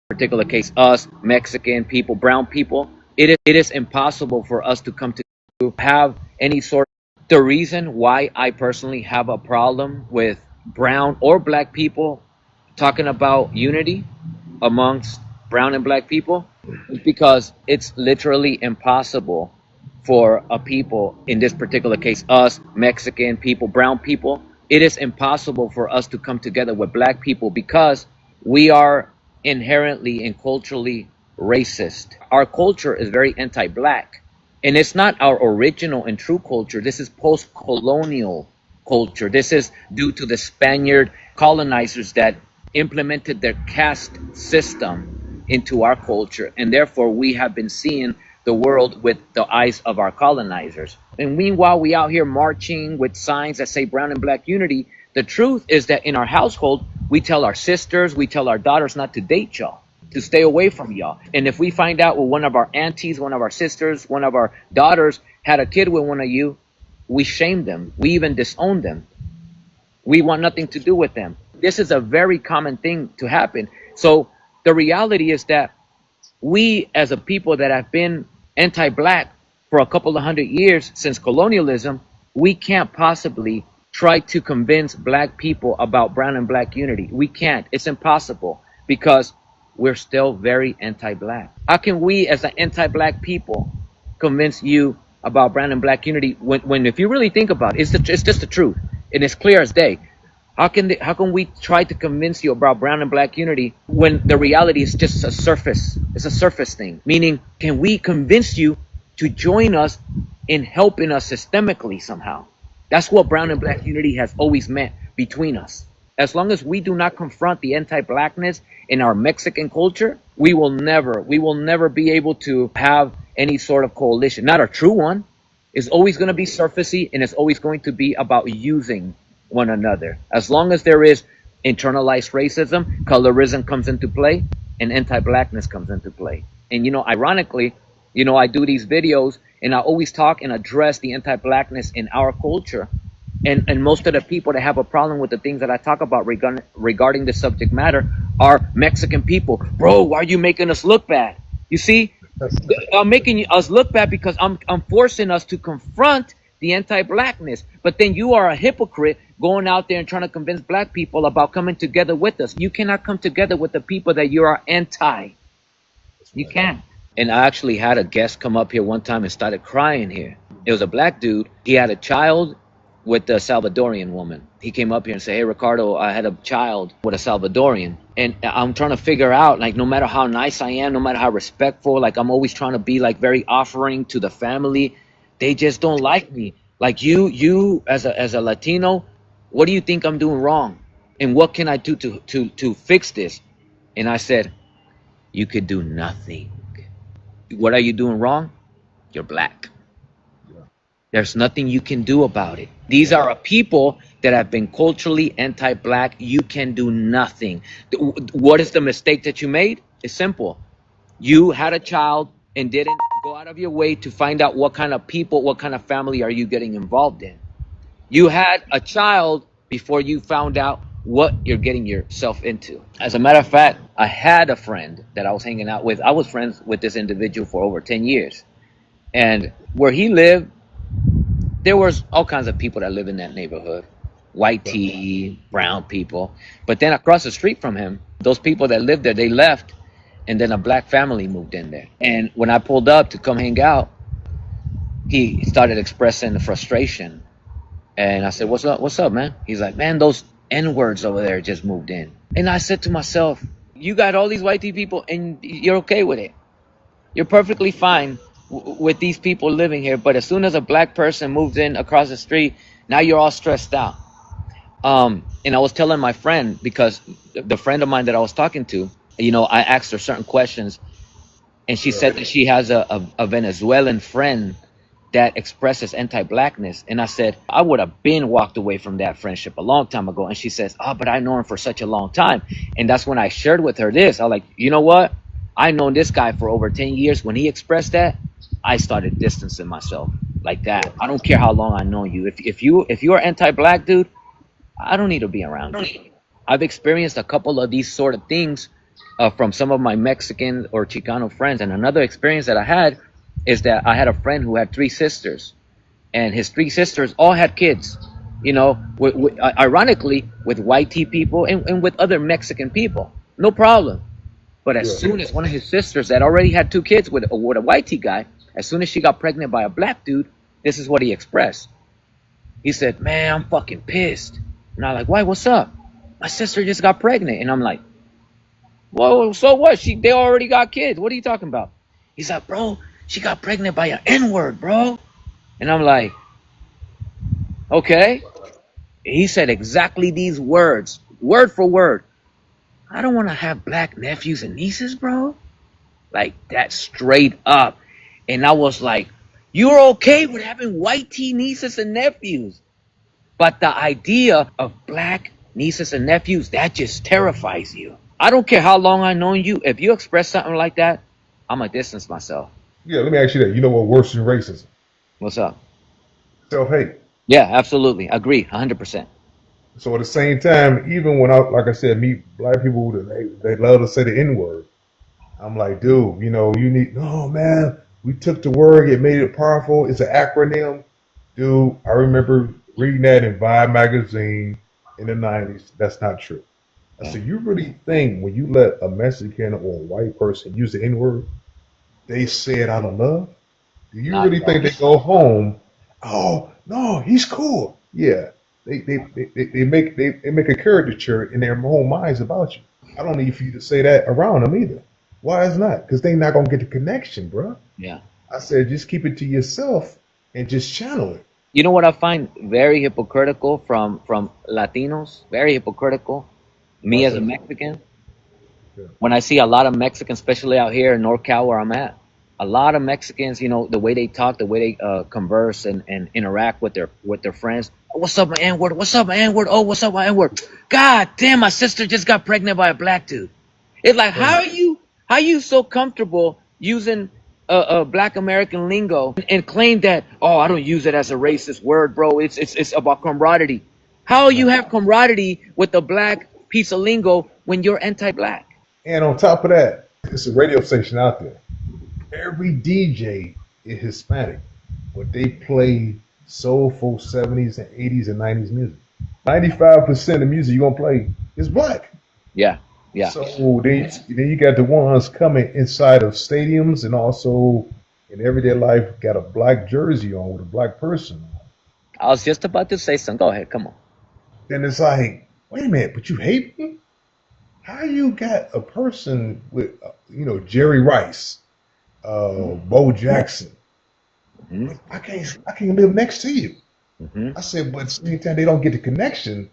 particular case, us, Mexican people, brown people, it is impossible for us to come to have any sort. The reason why I personally have a problem with brown or black people talking about unity amongst brown and black people is because it's literally impossible for a people, in this particular case, us, Mexican people, brown people, it is impossible for us to come together with black people because we are inherently and culturally racist. Our culture is very anti-black, and it's not our original and true culture. This is post-colonial culture. This is due to the Spaniard colonizers that implemented their caste system into our culture, and therefore we have been seeing the world with the eyes of our colonizers. And meanwhile, we out here marching with signs that say brown and black unity. The truth is that in our household, we tell our sisters, we tell our daughters not to date y'all, to stay away from y'all. And if we find out well, one of our aunties, one of our sisters, one of our daughters had a kid with one of you, we shame them. We even disown them. We want nothing to do with them. This is a very common thing to happen. So the reality is that we, as a people that have been anti-black for a couple of hundred years since colonialism, we can't possibly try to convince black people about brown and black unity. We can't. It's impossible because we're still very anti-black. How can we, as an anti-black people, convince you about brown and black unity when if you really think about it, it's just the truth and it's clear as day. How can we try to convince you about brown and black unity when the reality is just a surface? It's a surface thing. Meaning, can we convince you to join us in helping us systemically somehow? That's what brown and black unity has always meant between us. As long as we do not confront the anti-blackness in our Mexican culture, we will never be able to have any sort of coalition. Not a true one. It's always going to be surfacey, and it's always going to be about using one another. As long as there is internalized racism, colorism comes into play, and anti-blackness comes into play. And ironically, I do these videos and I always talk and address the anti-blackness in our culture. And most of the people that have a problem with the things that I talk about regarding the subject matter are Mexican people. Bro, why are you making us look bad? You see, I'm making us look bad because I'm forcing us to confront the anti-blackness. But then you are a hypocrite going out there and trying to convince black people about coming together with us. You cannot come together with the people that you are anti. You can't. And I actually had a guest come up here one time and started crying here. It was a black dude. He had a child with a Salvadorian woman. He came up here and said, "Hey, Ricardo, I had a child with a Salvadorian." And I'm trying to figure out, like, no matter how nice I am, no matter how respectful, like, I'm always trying to be, like, very offering to the family. They just don't like me. Like, you as a Latino, what do you think I'm doing wrong? And what can I do to fix this? And I said, you could do nothing. What are you doing wrong? You're black. There's nothing you can do about it. These are a people that have been culturally anti-black. You can do nothing. What is the mistake that you made? It's simple. You had a child and didn't go out of your way to find out what kind of people, what kind of family are you getting involved in. You had a child before you found out what you're getting yourself into. As a matter of fact, I had a friend that I was hanging out with. I was friends with this individual for over 10 years. And where he lived, there was all kinds of people that live in that neighborhood. White tea, brown people. But then across the street from him, those people that lived there, they left. And then a black family moved in there. And when I pulled up to come hang out, he started expressing the frustration. And I said, what's up, man? He's like, man, those N-words over there just moved in. And I said to myself, you got all these white people and you're okay with it. You're perfectly fine with these people living here. But as soon as a black person moves in across the street, now you're all stressed out. And I was telling my friend, because the friend of mine that I was talking to, I asked her certain questions. And she said that she has a Venezuelan friend that expresses anti-blackness. And I said, I would have been walked away from that friendship a long time ago. And she says, but I know him for such a long time. And that's when I shared with her this. I was like, you know what? I've known this guy for over 10 years. When he expressed that, I started distancing myself like that. I don't care how long I know you. If you are anti-black, dude, I don't need to be around you. I've experienced a couple of these sort of things from some of my Mexican or Chicano friends. And another experience that I had is that I had a friend who had three sisters, and his three sisters all had kids. You know, ironically, with white tea people and with other Mexican people, no problem. But as Yeah. soon as one of his sisters that already had two kids with a white tea guy, as soon as she got pregnant by a black dude, this is what he expressed. He said, "Man, I'm fucking pissed." And I'm like, "Why? What's up?" "My sister just got pregnant." And I'm like, "Well, so what? They already got kids. What are you talking about?" He's like, "Bro, she got pregnant by an N-word, bro." And I'm like, "Okay." He said exactly these words, word for word. "I don't want to have black nephews and nieces, bro." Like that, straight up. And I was like, "You're okay with having white tea nieces and nephews, but the idea of black nieces and nephews, that just terrifies you. I don't care how long I've known you. If you express something like that, I'm going to distance myself." Yeah, let me ask you that. You know what worse than racism? What's up? Self hate. Yeah, absolutely. Agree. 100%. So at the same time, even when I, like I said, meet black people that they love to say the N word, I'm like, dude, you need. No, man, we took the word, it made it powerful. It's an acronym, dude. I remember reading that in Vibe magazine in the '90s. That's not true. I Yeah. said, you really think when you let a Mexican or a white person use the N word, they say it out of love? Do you Not really at all. think they go home? Oh no, he's cool. Yeah, they make a caricature in their own minds about you. I don't need for you to say that around them either. Why is not? Because they not gonna get the connection, bro. Yeah. I said just keep it to yourself and just channel it. You know what I find very hypocritical from Latinos? Very hypocritical. Why Me is as a that? Mexican, Yeah. when I see a lot of Mexicans, especially out here in NorCal where I'm at, a lot of Mexicans, the way they talk, the way they converse and interact with their friends. "Oh, what's up, my N word? What's up, my N word? Oh, what's up, my N word? God damn, my sister just got pregnant by a black dude." It's like, Right. how you so comfortable using a black American lingo and claim that, "Oh, I don't use it as a racist word, bro. It's about camaraderie." How you Right. have camaraderie with a black piece of lingo when you're anti-black? And on top of that, it's a radio station out there. Every DJ is Hispanic, but they play soulful 70s and 80s and 90s music. 95% of music you're gonna play is black. Yeah, yeah. So then you got the ones coming inside of stadiums and also in everyday life got a black jersey on with a black person on. I was just about to say something. Go ahead, come on. Then it's like, wait a minute, but you hate me? How you got a person with Jerry Rice, Bo Jackson? Hmm. I can't live next to you. Hmm. I said, but at the same time they don't get the connection.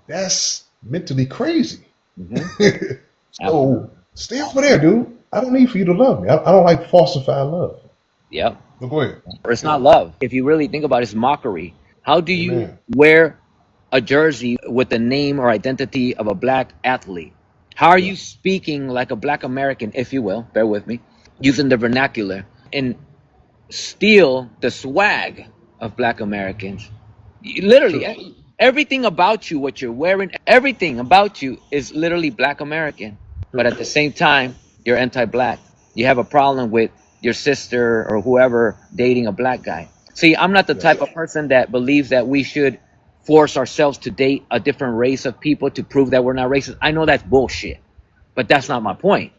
That's mentally crazy. Hmm. So Absolutely. stay over there, dude. I don't need for you to love me. I don't like falsified love. Yep. But go ahead. Or it's not love. If you really think about it, it's mockery. How do you Amen. wear a jersey with the name or identity of a black athlete? How are Yeah. you speaking like a black American, if you will, bear with me, using the vernacular and steal the swag of black Americans? Literally, True. everything about you, what you're wearing, everything about you is literally black American. But True. at the same time, you're anti-black. You have a problem with your sister or whoever dating a black guy. See, I'm not the Yeah. type of person that believes that we should force ourselves to date a different race of people to prove that we're not racist. I know that's bullshit, but that's not my point.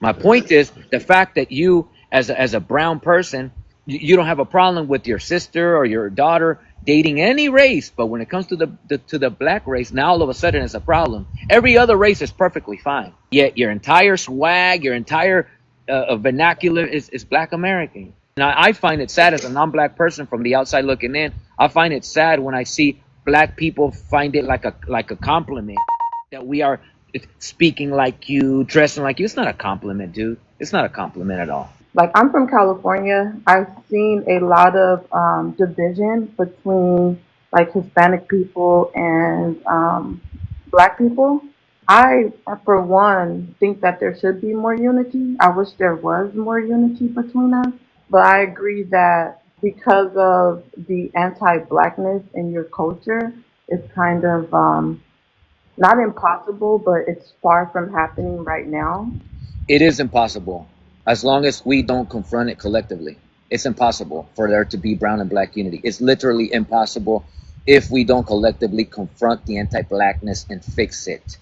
My Yeah. point is the fact that you, as a brown person, you don't have a problem with your sister or your daughter dating any race, but when it comes to the black race, now all of a sudden it's a problem. Every other race is perfectly fine, yet your entire swag, your entire vernacular is black American. And I find it sad as a non-black person from the outside looking in. I find it sad when I see black people find it like a compliment that we are speaking like you, dressing like you. It's not a compliment, dude. It's not a compliment at all. Like, I'm from California. I've seen a lot of division between like Hispanic people and Black people. I, for one, think that there should be more unity. I wish there was more unity between us. But I agree that because of the anti-blackness in your culture, it's kind of not impossible, but it's far from happening right now. It is impossible as long as we don't confront it collectively. It's impossible for there to be brown and black unity. It's literally impossible if we don't collectively confront the anti-blackness and fix it.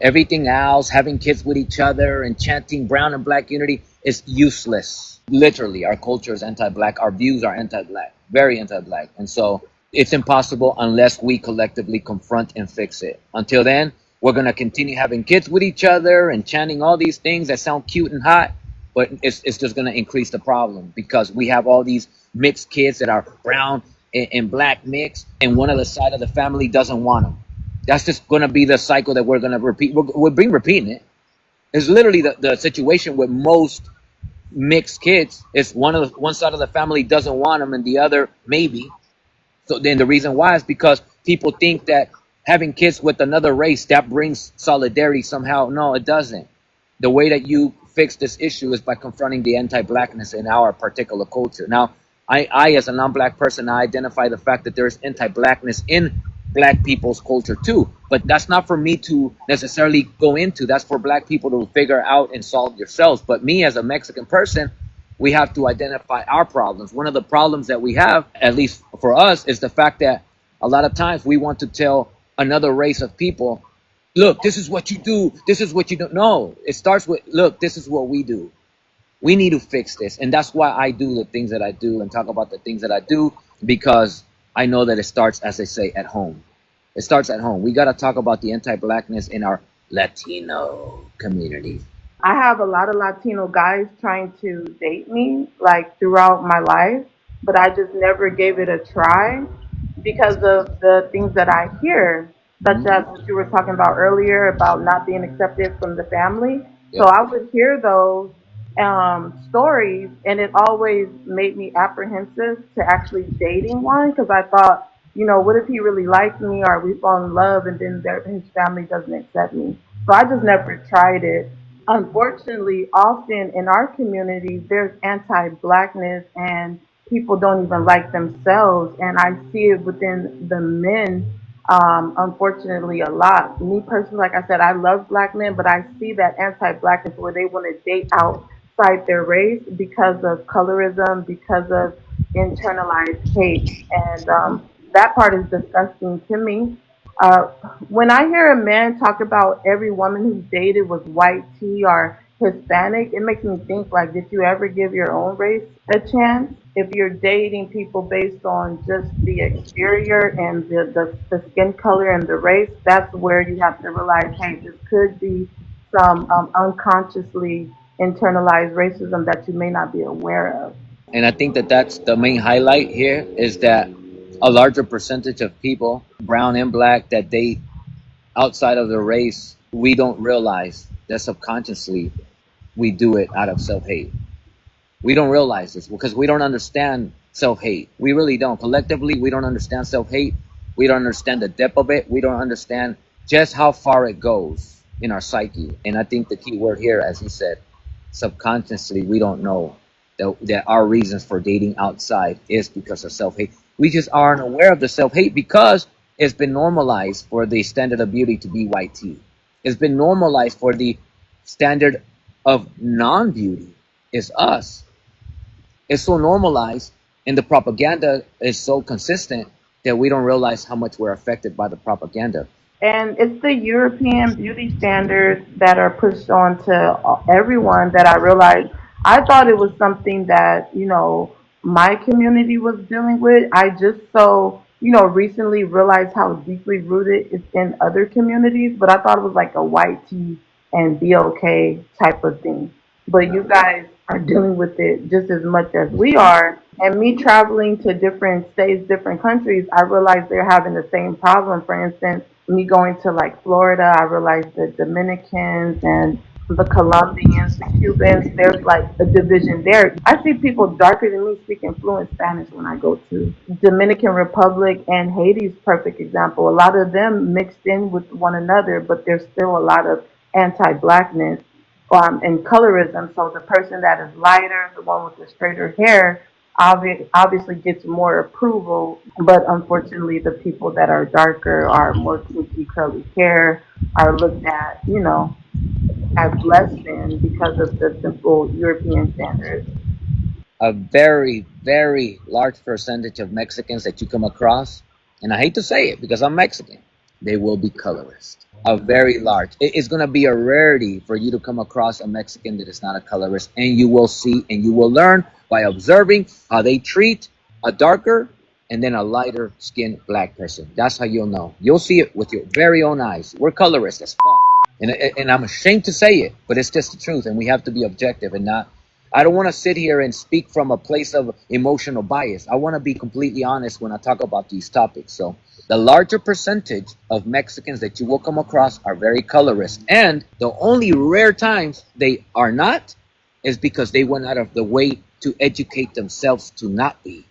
Everything else, having kids with each other and chanting brown and black unity, is useless. Literally, our culture is anti-black. Our views are anti-black, very anti-black. And so it's impossible unless we collectively confront and fix it. Until then, we're going to continue having kids with each other and chanting all these things that sound cute and hot, but it's just going to increase the problem because we have all these mixed kids that are brown and black mixed, and one of the side of the family doesn't want them. That's just going to be the cycle that we're going to repeat. We're being repeating it. It's literally the situation with most mixed kids is one side of the family doesn't want them and the other maybe. So then the reason why is because people think that having kids with another race that brings solidarity somehow. No, it doesn't. The way that you fix this issue is by confronting the anti-blackness in our particular culture. Now, I as a non-black person, I identify the fact that there is anti-blackness in black people's culture too. But that's not for me to necessarily go into. That's for black people to figure out and solve yourselves. But me as a Mexican person, we have to identify our problems. One of the problems that we have, at least for us, is the fact that a lot of times we want to tell another race of people, look, this is what you do. This is what you do. No, it starts with, look, this is what we do. We need to fix this. And that's why I do the things that I do and talk about the things that I do, because I know that it starts, as they say, at home. It starts at home. We got to talk about the anti-blackness in our Latino community. I have a lot of Latino guys trying to date me like throughout my life, but I just never gave it a try because of the things that I hear, such as what you were talking about earlier about not being accepted from the family. So Yep. I would hear those stories, and it always made me apprehensive to actually dating one because I thought, what if he really likes me or we fall in love and then his family doesn't accept me? So I just never tried it. Unfortunately, often in our community, there's anti-blackness and people don't even like themselves. And I see it within the men, unfortunately, a lot. Me personally, like I said, I love black men, but I see that anti-blackness where they want to date outside their race because of colorism, because of internalized hate. And that part is disgusting to me. Uh, when I hear a man talk about every woman he's dated was white tea or Hispanic, it makes me think like, did you ever give your own race a chance? If you're dating people based on just the exterior and the skin color and the race, that's where you have to realize, hey, this could be some unconsciously internalized racism that you may not be aware of. And I think that that's the main highlight here is that a larger percentage of people, brown and black, that date outside of the race, we don't realize that subconsciously we do it out of self-hate. We don't realize this because we don't understand self-hate. We really don't. Collectively, we don't understand self-hate. We don't understand the depth of it. We don't understand just how far it goes in our psyche. And I think the key word here, as he said, subconsciously, we don't know that our reasons for dating outside is because of self-hate. We just aren't aware of the self-hate because it's been normalized for the standard of beauty to be white tea. It's been normalized for the standard of non-beauty is us. It's so normalized and the propaganda is so consistent that we don't realize how much we're affected by the propaganda. And it's the European beauty standards that are pushed on to everyone that I realized. I thought it was something that, my community was dealing with. I just recently realized how deeply rooted it's in other communities, but I thought it was like a white tea and be okay type of thing. But you guys are dealing with it just as much as we are. And me traveling to different states, different countries, I realized they're having the same problem. For instance, me going to like Florida, I realized the Dominicans and the Colombians, the Cubans, there's like a division there. I see people darker than me speaking fluent Spanish when I go to Dominican Republic and Haiti's perfect example. A lot of them mixed in with one another, but there's still a lot of anti-blackness and colorism. So the person that is lighter, the one with the straighter hair, obviously gets more approval, but unfortunately, the people that are darker, are more kinky curly hair, are looked at, as less than because of the simple European standards. A very, very large percentage of Mexicans that you come across, and I hate to say it because I'm Mexican, they will be colorist. A very large. It's going to be a rarity for you to come across a Mexican that is not a colorist, and you will see and you will learn by observing how they treat a darker and then a lighter skinned black person. That's how you'll know. You'll see it with your very own eyes. We're colorist as fuck. And I'm ashamed to say it, but it's just the truth, and we have to be objective and not. I don't want to sit here and speak from a place of emotional bias. I want to be completely honest when I talk about these topics. So, the larger percentage of Mexicans that you will come across are very colorist, and the only rare times they are not is because they went out of the way to educate themselves to not be.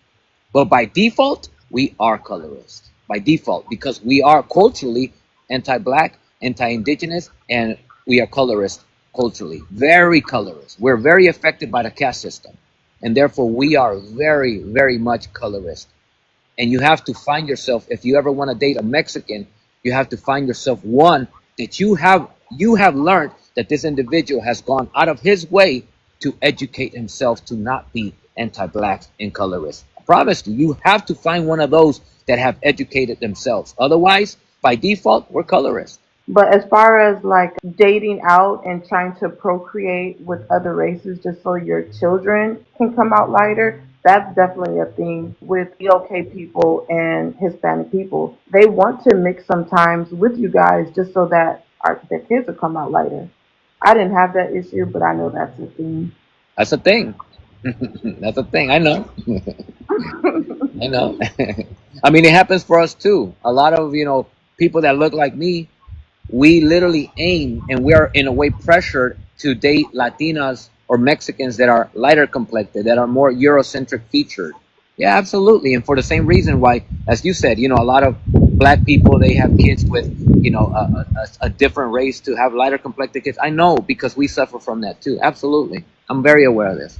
But by default, we are colorist. By default, because we are culturally anti-black, anti-indigenous, and we are colorist culturally. Very colorist. We're very affected by the caste system. And therefore, we are very, very much colorist. And you have to find yourself, if you ever want to date a Mexican, you have to find yourself one that you have learned that this individual has gone out of his way to educate himself to not be anti-black and colorist. I promise you, you have to find one of those that have educated themselves. Otherwise, by default, we're colorist. But as far as like dating out and trying to procreate with other races just so your children can come out lighter, that's definitely a thing with EOK people and Hispanic people. They want to mix sometimes with you guys just so that their kids will come out lighter. I didn't have that issue, but I know that's a thing. That's a thing. That's a thing. I know. I know. I mean, it happens for us too. A lot of, people that look like me, we literally aim and we are in a way pressured to date Latinas or Mexicans that are lighter complected, that are more Eurocentric featured. Yeah, absolutely. And for the same reason why, as you said, a lot of black people, they have kids with, a different race to have lighter complected kids. I know because we suffer from that too. Absolutely. I'm very aware of this.